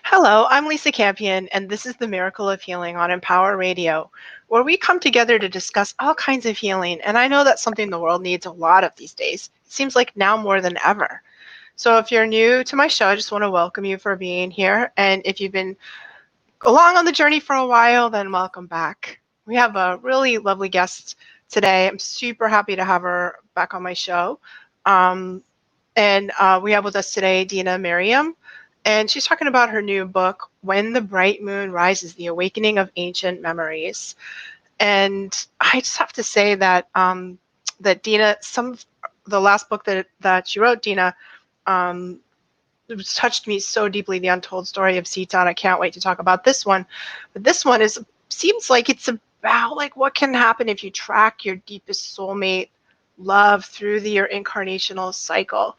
Hello, I'm Lisa Campion, and this is the Miracle of Healing on Empower Radio, where we come together to discuss all kinds of healing. And I know that's something the world needs a lot of these days. It seems like now more than ever. So if you're new to my show, I just want to welcome you for being here. And if you've been along on the journey for a while, then welcome back. We have a really lovely guest today. I'm super happy to have her back on my show. Um, and we have with us today Dena Merriam, and she's talking about her new book, When the Bright Moon Rises, The Awakening of Ancient Memories. And I just have to say that that Dena, some of the last book that she wrote, Dena, um, it touched me so deeply, The Untold Story of Sita, and I can't wait to talk about this one. But this one seems like it's about like what can happen if you track your deepest soulmate love through your incarnational cycle.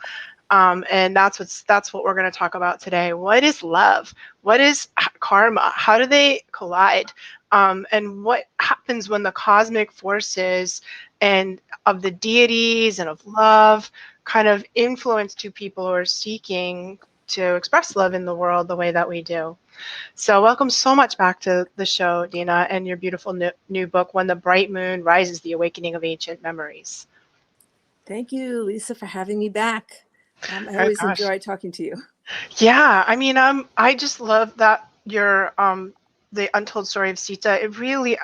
And that's what we're going to talk about today. What is love? What is karma? How do they collide? And what happens when the cosmic forces and of the deities and of love kind of influence two people who are seeking to express love in the world the way that we do? So welcome so much back to the show, Dena, and your beautiful new book, When the Bright Moon Rises, The Awakening of Ancient Memories. Thank you, Lisa, for having me back. I Oh always gosh. enjoy talking to you. Yeah, I mean, I just love that your the Untold Story of Sita. It really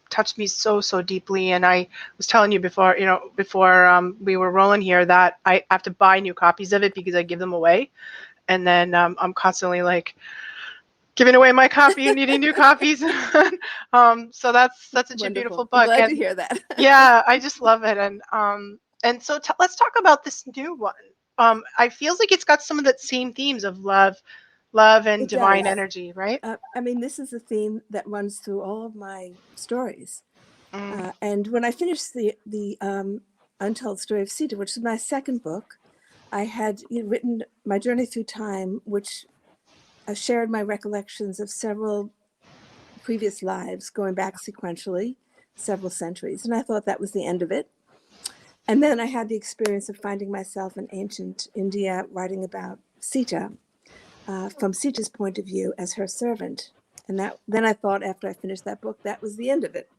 touched me so deeply, and I was telling you before, before we were rolling here, that I have to buy new copies of it because I give them away, and then I'm constantly like giving away my copy and needing new copies. So that's such a Wonderful. beautiful I'm book, glad and to hear that. yeah, I just love it, and so let's talk about this new one. I feels like it's got some of that same themes of love and It divine does. energy, right? I mean, this is a theme that runs through all of my stories. Mm. And when I finished the Untold Story of Sita, which is my second book, I had written my journey through time, which shared my recollections of several previous lives, going back sequentially, several centuries. And I thought that was the end of it. And then I had the experience of finding myself in ancient India writing about Sita from Sita's point of view as her servant. And then I thought after I finished that book, that was the end of it.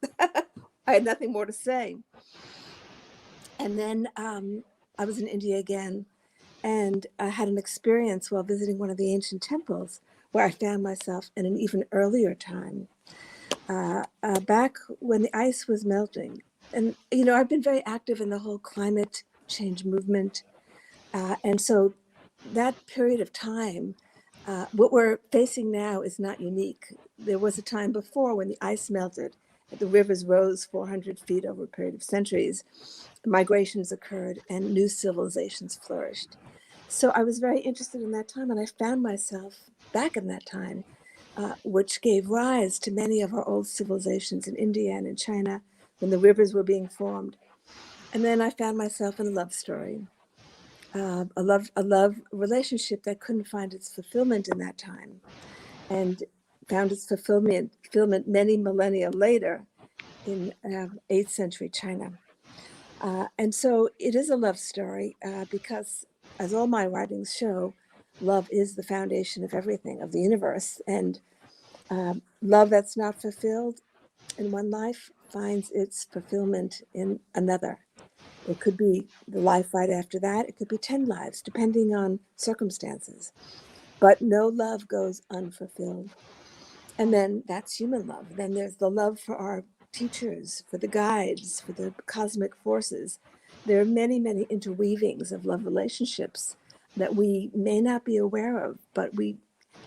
I had nothing more to say. And then I was in India again, and I had an experience while visiting one of the ancient temples where I found myself in an even earlier time, back when the ice was melting. And, I've been very active in the whole climate change movement. And so that period of time, what we're facing now is not unique. There was a time before when the ice melted, the rivers rose 400 feet over a period of centuries, migrations occurred, and new civilizations flourished. So I was very interested in that time, and I found myself back in that time, which gave rise to many of our old civilizations in India and in China when the rivers were being formed. And then I found myself in a love story, a love relationship that couldn't find its fulfillment in that time, and found its fulfillment many millennia later in 8th century China. And so it is a love story because, as all my writings show, love is the foundation of everything, of the universe. And love that's not fulfilled in one life finds its fulfillment in another. It could be the life right after that. It could be 10 lives, depending on circumstances. But no love goes unfulfilled. And then that's human love. Then there's the love for our teachers, for the guides, for the cosmic forces. There are many interweavings of love relationships that we may not be aware of, but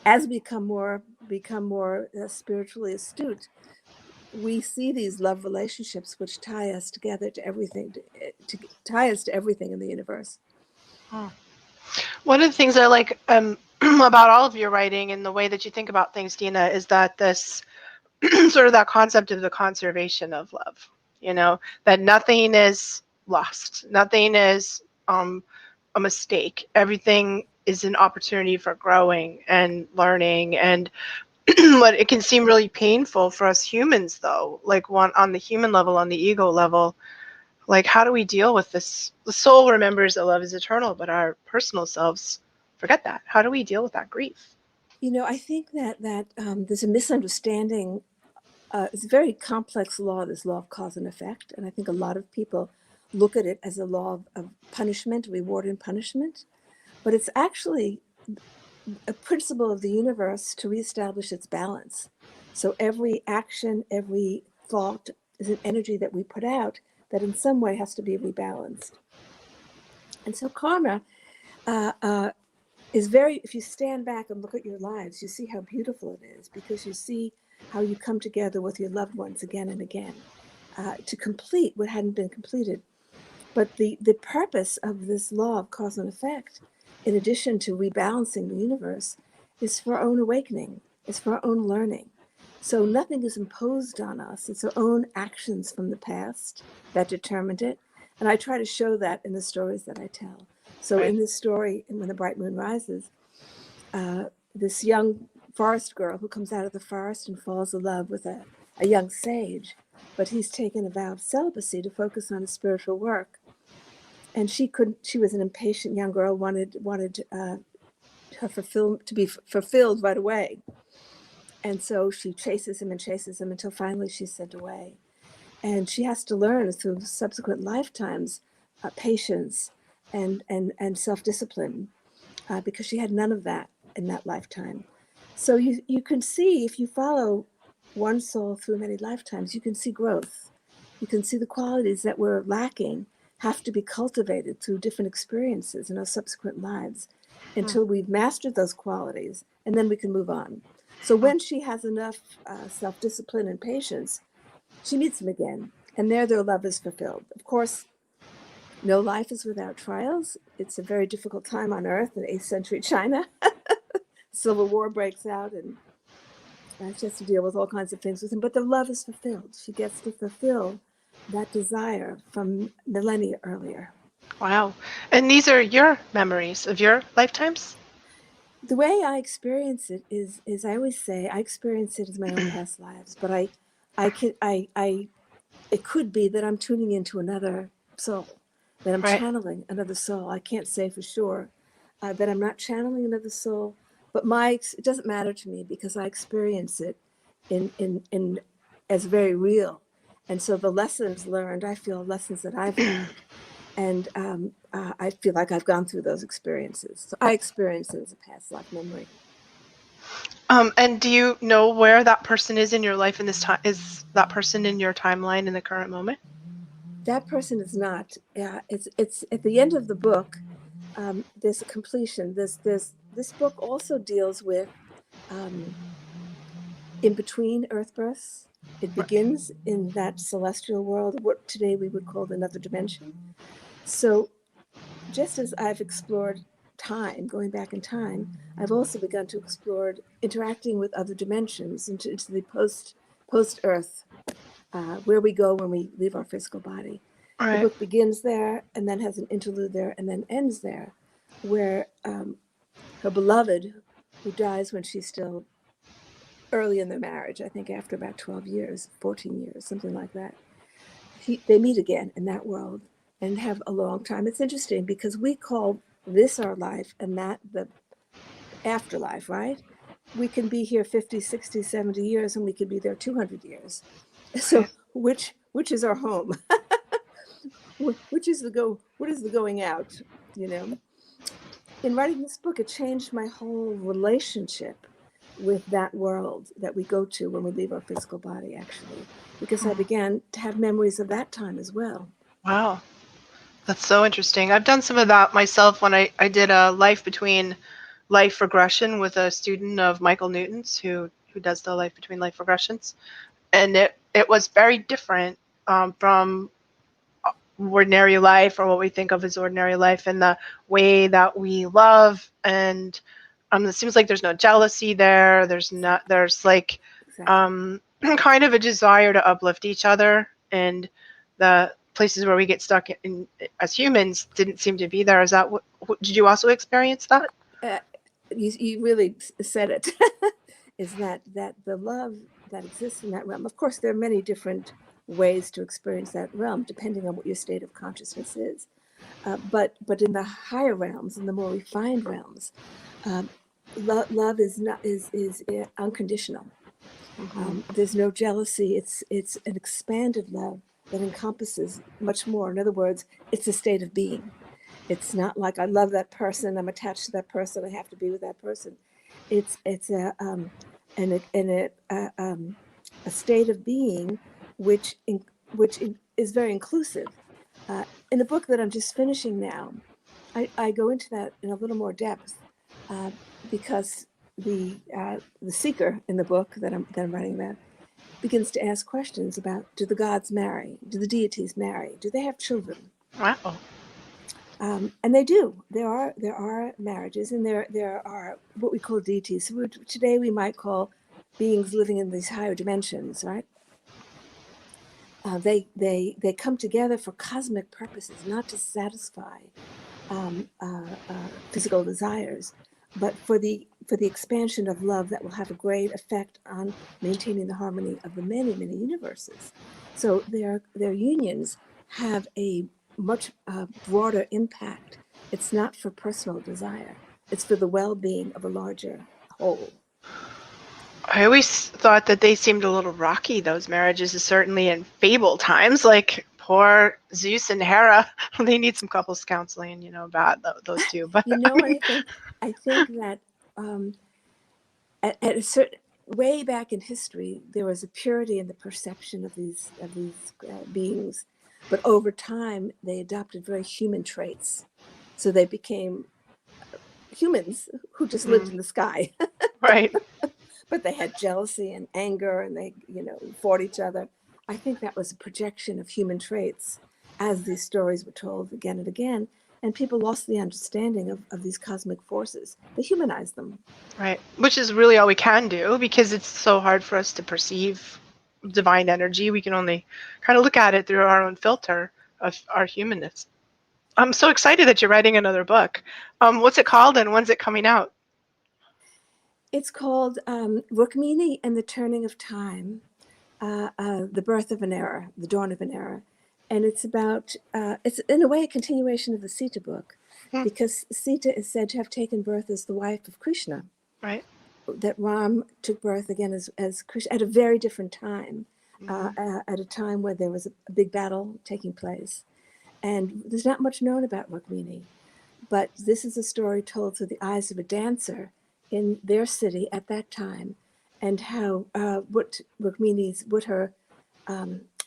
as we become more spiritually astute, we see these love relationships which tie us together to everything, to tie us to everything in the universe. Hmm. One of the things I like about all of your writing and the way that you think about things, Dena, is that this sort of that concept of the conservation of love, that nothing is lost, nothing is a mistake. Everything is an opportunity for growing and learning. And but it can seem really painful for us humans, though, like on the human level, on the ego level. Like, how do we deal with this? The soul remembers that love is eternal, but our personal selves forget that. How do we deal with that grief? I think that there's a misunderstanding. It's a very complex law, this law of cause and effect. And I think a lot of people look at it as a law of punishment, reward and punishment. But it's actually a principle of the universe to reestablish its balance. So every action, every thought is an energy that we put out that in some way has to be rebalanced. And so karma is very, if you stand back and look at your lives, you see how beautiful it is, because you see how you come together with your loved ones again and again to complete what hadn't been completed. But the purpose of this law of cause and effect, in addition to rebalancing the universe, is for our own awakening, is for our own learning. So nothing is imposed on us. It's our own actions from the past that determined it. And I try to show that in the stories that I tell. So Right. in this story, When the Bright Moon Rises, this young forest girl who comes out of the forest and falls in love with a young sage, but he's taken a vow of celibacy to focus on his spiritual work. And she was an impatient young girl, wanted her to be fulfilled right away. And so she chases him until finally she's sent away. And she has to learn through subsequent lifetimes patience and self-discipline because she had none of that in that lifetime. So you can see, if you follow one soul through many lifetimes, you can see growth. You can see the qualities that we're lacking have to be cultivated through different experiences in our subsequent lives until we've mastered those qualities, and then we can move on. So when she has enough self-discipline and patience, she meets him again, and their love is fulfilled. Of course, no life is without trials. It's a very difficult time on Earth in 8th century China. Civil war breaks out, and she has to deal with all kinds of things with him. But the love is fulfilled. She gets to fulfill that desire from millennia earlier. Wow. And these are your memories of your lifetimes? The way I experience it is I always say I experience it as my own past lives, but it could be that I'm tuning into another soul, that I'm Right. channeling another soul. I can't say for sure that I'm not channeling another soul, but it doesn't matter to me because I experience it in as very real. And so the lessons learned, I feel lessons that I've learned. And I feel like I've gone through those experiences. So I experience it as a past life memory. And do you know where that person is in your life in this time? Is that person in your timeline in the current moment? That person is not. It's at the end of the book. There's a completion. This book also deals with in between Earth births. It begins in that celestial world, what today we would call another dimension. So just as I've explored time, going back in time, I've also begun to explore interacting with other dimensions into the post-Earth, where we go when we leave our physical body. All The right. book begins there and then has an interlude there and then ends there, where her beloved, who dies when she's still early in their marriage, I think after about 12 years, 14 years, something like that, they meet again in that world and have a long time. It's interesting because we call this our life and that the afterlife, right? We can be here 50, 60, 70 years and we could be there 200 years. So which is our home? Which is what is the going out, you know? In writing this book, it changed my whole relationship with that world that we go to when we leave our physical body, actually, because I began to have memories of that time as well. Wow. That's so interesting. I've done some of that myself when I did a life between life regression with a student of Michael Newton's who does the life between life regressions. And it was very different from ordinary life, or what we think of as ordinary life, and the way that we love. And it seems like there's no jealousy there. There's like Exactly. kind of a desire to uplift each other, and the places where we get stuck in as humans didn't seem to be there. Is that what did you also experience that? You really said it. Is that the love that exists in that realm? Of course, there are many different ways to experience that realm, depending on what your state of consciousness is. But in the higher realms, in the more refined realms, love is not is unconditional. Hmm. There's no jealousy. It's an expanded love that encompasses much more. In other words, it's a state of being. It's not like I love that person, I'm attached to that person, I have to be with that person. It's a state of being which is very inclusive. In the book that I'm just finishing now, I go into that in a little more depth, uh, because the seeker in the book that I'm writing about begins to ask questions about: do the gods marry? Do the deities marry? Do they have children? Wow. And they do. There are marriages, and there are what we call deities. So today we might call beings living in these higher dimensions, right? They come together for cosmic purposes, not to satisfy physical desires, but for the expansion of love that will have a great effect on maintaining the harmony of the many universes. So their unions have a much broader impact. It's not for personal desire; it's for the well-being of a larger whole. I always thought that they seemed a little rocky, those marriages, certainly in fable times, like poor Zeus and Hera. They need some couples counseling, about those two. But You I know what mean, I think that um, at a certain way back in history, there was a purity in the perception of these beings, but over time they adopted very human traits, so they became humans who just lived mm, in the sky. right. But they had jealousy and anger, and they fought each other. I think that was a projection of human traits as these stories were told again and again, and people lost the understanding of these cosmic forces. They humanized them. Right. Which is really all we can do because it's so hard for us to perceive divine energy. We can only kind of look at it through our own filter of our humanness. I'm so excited that you're writing another book. What's it called and when's it coming out? It's called Rukmini and the Turning of Time, the birth of an era, the dawn of an era. And it's about, it's in a way a continuation of the Sita book, Hmm, because Sita is said to have taken birth as the wife of Krishna, right. that Ram took birth again as Krishna at a very different time, Hmm. at a time where there was a big battle taking place. And there's not much known about Rukmini, but this is a story told through the eyes of a dancer in their city at that time, and how what her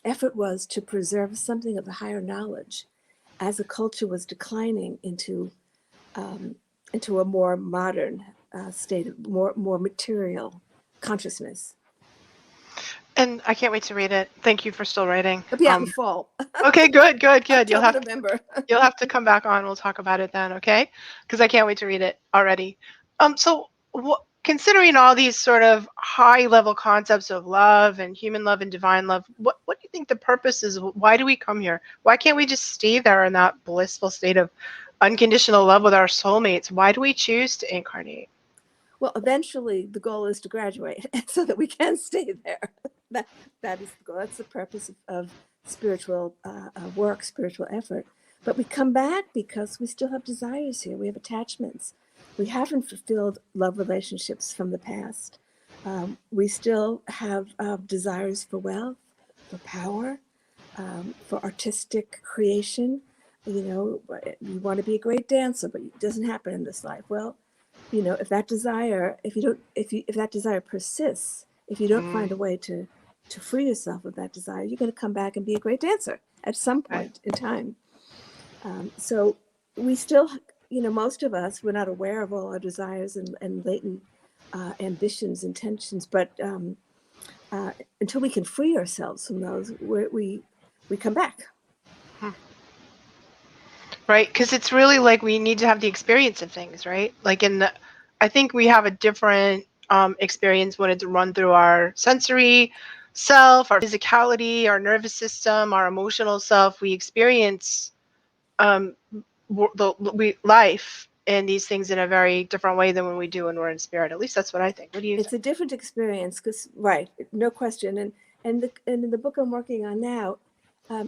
effort was to preserve something of the higher knowledge as a culture was declining um, into a more modern state of more material consciousness. And I can't wait to read it. Thank you for still writing. It'll be out in the fall, Okay, good, good, good. October, November. You'll have to come back on. We'll talk about it then, okay? Because I can't wait to read it already. So considering all these sort of high level concepts of love and human love and divine love, what do you think the purpose is? Why do we come here? Why can't we just stay there in that blissful state of unconditional love with our soulmates? Why do we choose to incarnate? Well, eventually the goal is to graduate so that we can stay there. that that is the goal. That's the purpose of spiritual work, spiritual effort. But we come back because we still have desires here. We have attachments. We haven't fulfilled love relationships from the past. We still have desires for wealth, for power, for artistic creation. You want to be a great dancer, but it doesn't happen in this life. Well, if that desire, if that desire persists, if you don't Mm, find a way to free yourself of that desire, you're going to come back and be a great dancer at some right. point in time. So we still, most of us, we're not aware of all our desires and latent ambitions, intentions, but until we can free ourselves from those, we come back. Hmm. Right, because it's really like we need to have the experience of things, right? Like I think we have a different experience when it's run through our sensory self, our physicality, our nervous system, our emotional self. We experience um, life and these things in a very different way than when we do when we're in spirit. At least that's what I think. What do you It's think? a different experience because, right, no question. And in the book I'm working on now,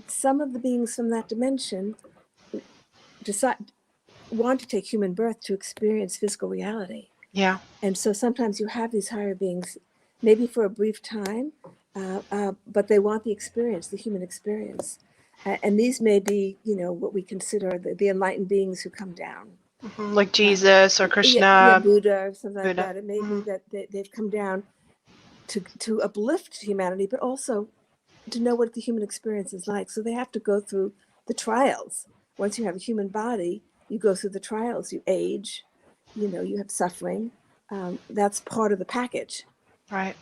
some of the beings from that dimension decide want to take human birth to experience physical reality. Yeah. And so sometimes you have these higher beings, maybe for a brief time, but they want the experience, the human experience. And these may be, what we consider the enlightened beings who come down. Like Uh, Jesus or yeah, Krishna, Buddha or something like Buddha. that. It may be that they've come down to uplift humanity, but also to know what the human experience is like. So they have to go through the trials. Once you have a human body, you go through the trials. You age, you have suffering. That's part of the package. Right.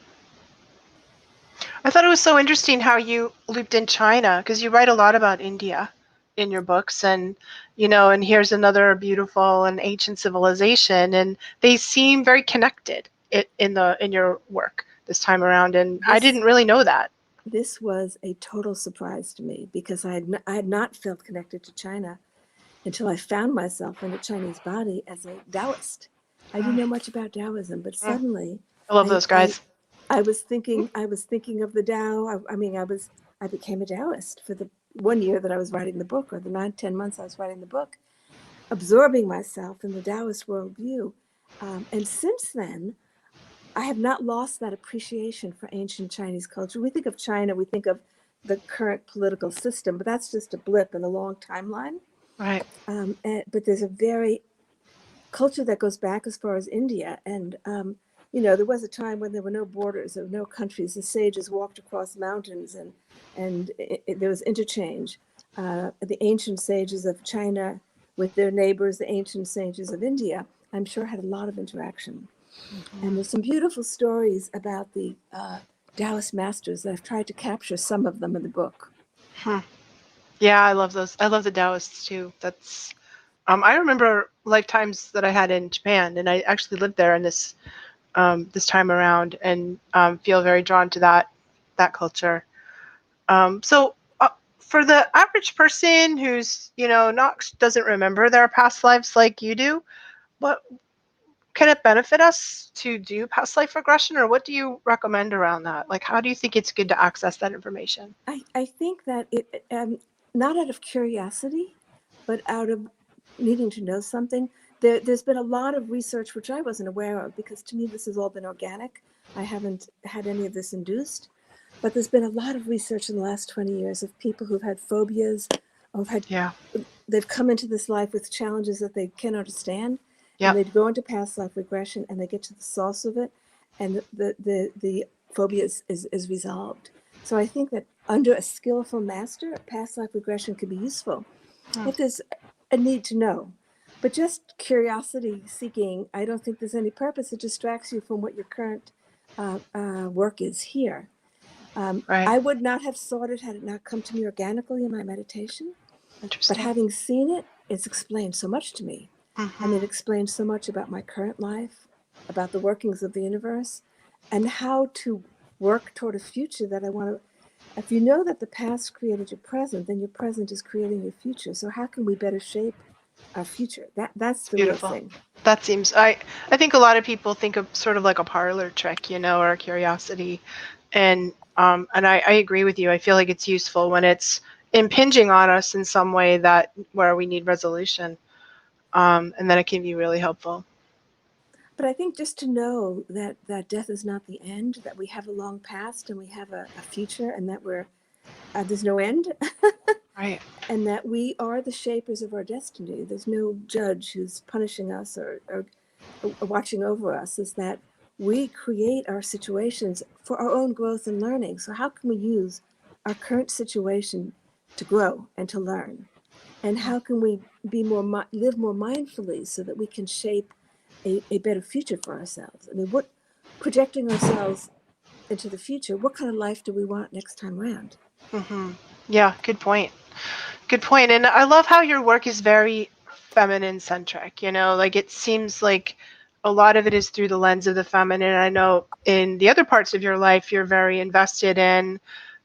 I thought it was so interesting how you looped in China because you write a lot about India in your books, and and here's another beautiful and ancient civilization, and they seem very connected in your work this time around, and I This didn't really know that. this was a total surprise to me because I had not felt connected to China until I found myself in a Chinese body as a Taoist. I didn't Mm, know much about Taoism, but mm. suddenly I love I those I guys. I was thinking of the Tao. I became a Taoist for the 1 year that I was writing the book, or the 9, 10 months I was writing the book, absorbing myself in the Taoist worldview. And since then, I have not lost that appreciation for ancient Chinese culture. We think of China, we think of the current political system, but that's just a blip in a long timeline. Right. But there's a very culture that goes back as far as India. And, there was a time when there were no borders, there were no countries. The sages walked across mountains, and there was interchange. The ancient sages of China with their neighbors, the ancient sages of India, I'm sure had a lot of interaction. And there's some beautiful stories about the Taoist masters that I've tried to capture some of them in the book. Hmm. Yeah, I love those. I love the Taoists too. That's I remember lifetimes that I had in Japan, and I actually lived there in this time around, and feel very drawn to that culture. So for the average person who's not doesn't remember their past lives like you do, what can it benefit us to do past life regression, or what do you recommend around that? Like, how do you think it's good to access that information? I think that not out of curiosity, but out of needing to know something. There's been a lot of research which I wasn't aware of, because to me this has all been organic. I haven't had any of this induced, but there's been a lot of research in the last 20 years of people who've had phobias, or Yeah. they've come into this life with challenges that they can't understand, and Yep. they'd go into past life regression, and they get to the source of it, and the phobia is resolved. So I think that under a skillful master, past life regression could be useful Hmm. if there's a need to know. But just curiosity seeking, I don't think there's any purpose. It distracts you from what your current work is here. Right. I would not have sought it had it not come to me organically in my meditation. But Interesting. having seen it, it's explained so much to me. And Hmm. it explains so much about my current life, about the workings of the universe, and how to work toward a future that I want to. If you know that the past created your present, then your present is creating your future. So how can we better shape our future? That's It's the real beautiful. thing. That seems I think a lot of people think of sort of like a parlor trick, or a curiosity. And I agree with you. I feel like it's useful when it's impinging on us in some way that where we need resolution. And then it can be really helpful. But I think just to know that death is not the end, that we have a long past and we have a future, and that there's no end, Right. and that we are the shapers of our destiny. There's no judge who's punishing us or watching over us. Is that we create our situations for our own growth and learning. So how can we use our current situation to grow and to learn? And how can we live more mindfully so that we can shape a better future for ourselves? I mean, what projecting ourselves into the future, what kind of life do we want next time around? Hmm. Yeah, good point. Good point. And I love how your work is very feminine centric, like it seems like a lot of it is through the lens of the feminine. I know in the other parts of your life, you're very invested in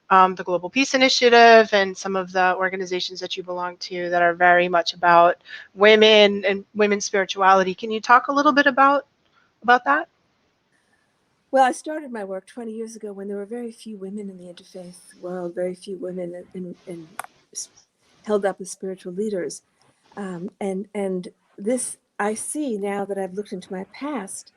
the Global Peace Initiative and some of the organizations that you belong to that are very much about women and women's spirituality. Can you talk a little bit about that? Well, I started my work 20 years ago when there were very few women in the interfaith world, very few women held up as spiritual leaders. And this, I see now that I've looked into my past,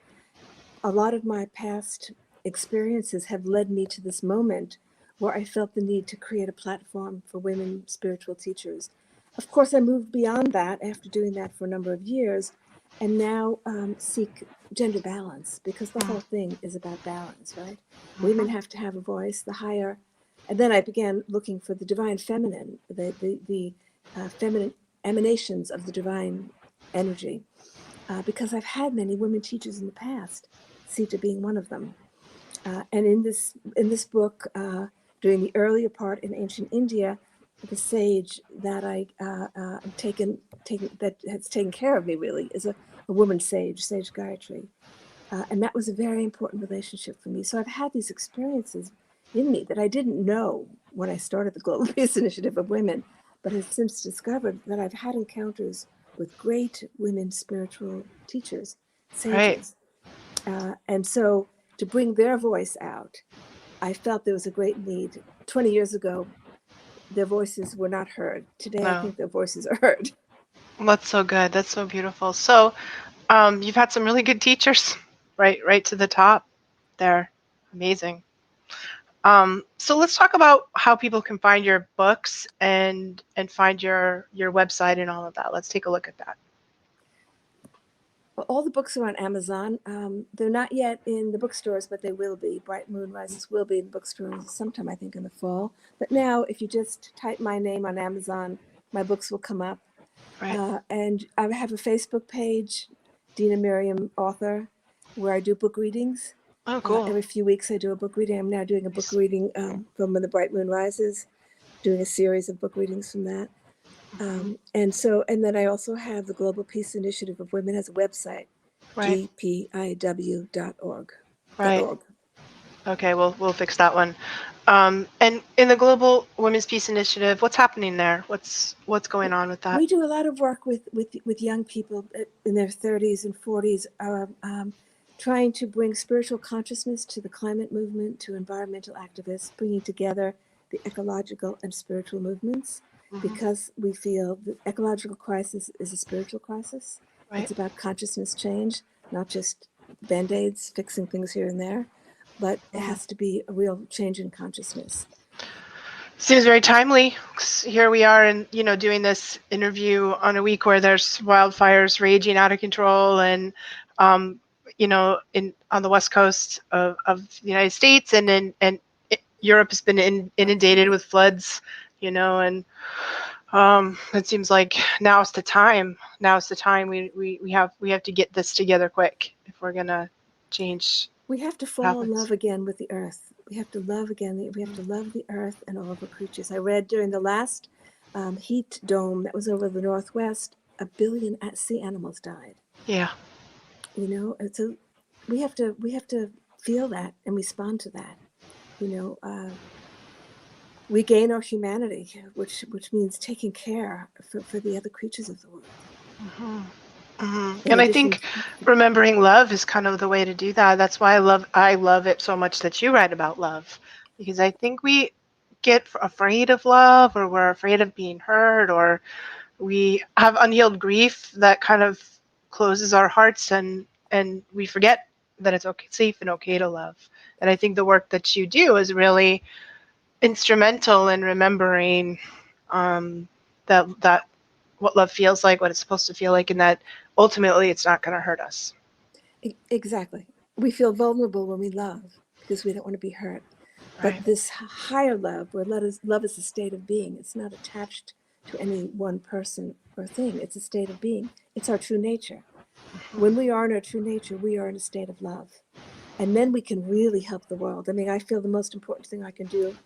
a lot of my past experiences have led me to this moment where I felt the need to create a platform for women spiritual teachers. Of course, I moved beyond that after doing that for a number of years, and now seek gender balance, because the whole thing is about balance, right? Women have to have a voice, the higher. And then I began looking for the divine feminine, the feminine emanations of the divine energy, because I've had many women teachers in the past, Sita being one of them. And in this book, during the earlier part in ancient India, the sage that I taken that has taken care of me really is a woman sage, Sage Gayatri, and that was a very important relationship for me. So I've had these experiences in me that I didn't know when I started the Global Peace Initiative of Women, but have since discovered that I've had encounters with great women spiritual teachers, Right. sages. And so to bring their voice out, I felt there was a great need. 20 years ago, their voices were not heard. Today, I No. think their voices are heard. That's so good. That's so beautiful. So, you've had some really good teachers, right to the top there. Amazing. So let's talk about how people can find your books and find your website and all of that. Let's take a look at that. All the books are on Amazon. They're not yet in the bookstores, but they will be. Bright Moon Rises will be in bookstores sometime, I think, in the fall. But now, if you just type my name on Amazon, my books will come up. Right. And I have a Facebook page, Dena Merriam Author, where I do book readings. Oh, cool. Every few weeks, I do a book reading. I'm now doing a book reading from When the Bright Moon Rises, doing a series of book readings from that. And then I also have the Global Peace Initiative of Women has a website, Right. gpiw.org. Right. .org. Okay, we'll fix that one. And in the Global Women's Peace Initiative, what's happening there? What's going on with that? We do a lot of work with young people in their 30s and 40s, trying to bring spiritual consciousness to the climate movement, to environmental activists, bringing together the ecological and spiritual movements, Hmm. because we feel the ecological crisis is a spiritual crisis. Right. It's about consciousness change, not just band-aids, fixing things here and there, but it Mm. has to be a real change in consciousness. Seems very timely. Here we are, and doing this interview on a week where there's wildfires raging out of control, and um, in on the west coast of the United States, and Europe has been inundated with floods, and it seems like now's the time. Now's the time. We have to get this together quick if we're gonna change We have to what fall in happens. love again with the earth. We have to love again. We have to love the earth and all of her creatures. I read during the last heat dome that was over the Northwest, 1 billion sea animals died. Yeah. And so we have to feel that and respond to that. You know, we gain our humanity, which means taking care for the other creatures of the world. Hmm. Hmm. In And I addition, think remembering love is kind of the way to do that. That's why I love it so much that you write about love, because I think we get afraid of love, or we're afraid of being hurt, or we have unhealed grief that kind of closes our hearts, and we forget that it's okay, safe and okay to love. And I think the work that you do is really instrumental in remembering um, that what love feels like, what it's supposed to feel like, and that ultimately it's not going to hurt us. exactly, we feel vulnerable when we love because we don't want to be hurt. Right. But this higher love, where love is a state of being, it's not attached to any one person or thing. It's a state of being. It's our true nature. When we are in our true nature, we are in a state of love. And then we can really help the world. I mean, I feel the most important thing I can do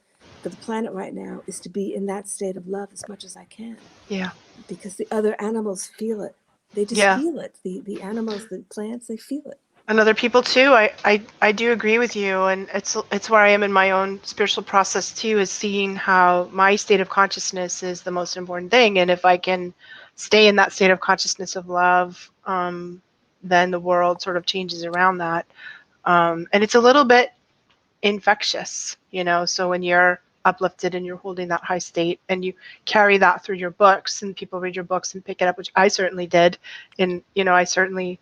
for the planet right now is to be in that state of love as much as I can, Yeah. because the other animals feel it. They just Yeah. feel it. The animals, the plants, they feel it. And other people too. I do agree with you, and it's where I am in my own spiritual process too, is seeing how my state of consciousness is the most important thing, and if I can stay in that state of consciousness of love, then the world sort of changes around that, and it's a little bit infectious. So when you're uplifted and you're holding that high state, and you carry that through your books, and people read your books and pick it up, which I certainly did. And, I certainly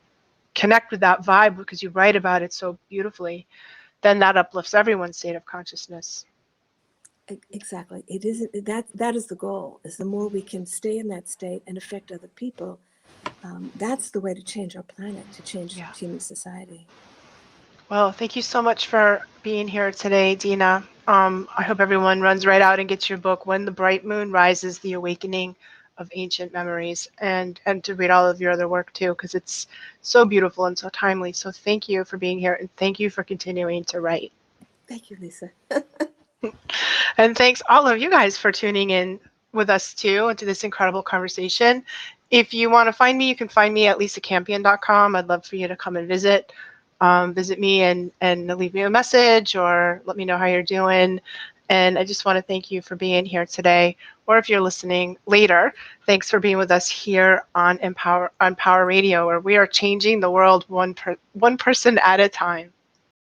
connect with that vibe because you write about it so beautifully, then that uplifts everyone's state of consciousness. Exactly. It isn't that is the goal, is the more we can stay in that state and affect other people, that's the way to change our planet, to change Yeah. human society. Well, thank you so much for being here today, Dena. I hope everyone runs right out and gets your book, When the Bright Moon Rises, The Awakening of Ancient Memories, and to read all of your other work too, because it's so beautiful and so timely. So thank you for being here, and thank you for continuing to write. Thank you, Lisa. And thanks all of you guys for tuning in with us too into this incredible conversation. If you want to find me, you can find me at lisacampion.com. I'd love for you to come and visit me and leave me a message or let me know how you're doing. And I just want to thank you for being here today, or if you're listening later, thanks for being with us here on Power Radio, where we are changing the world one person at a time.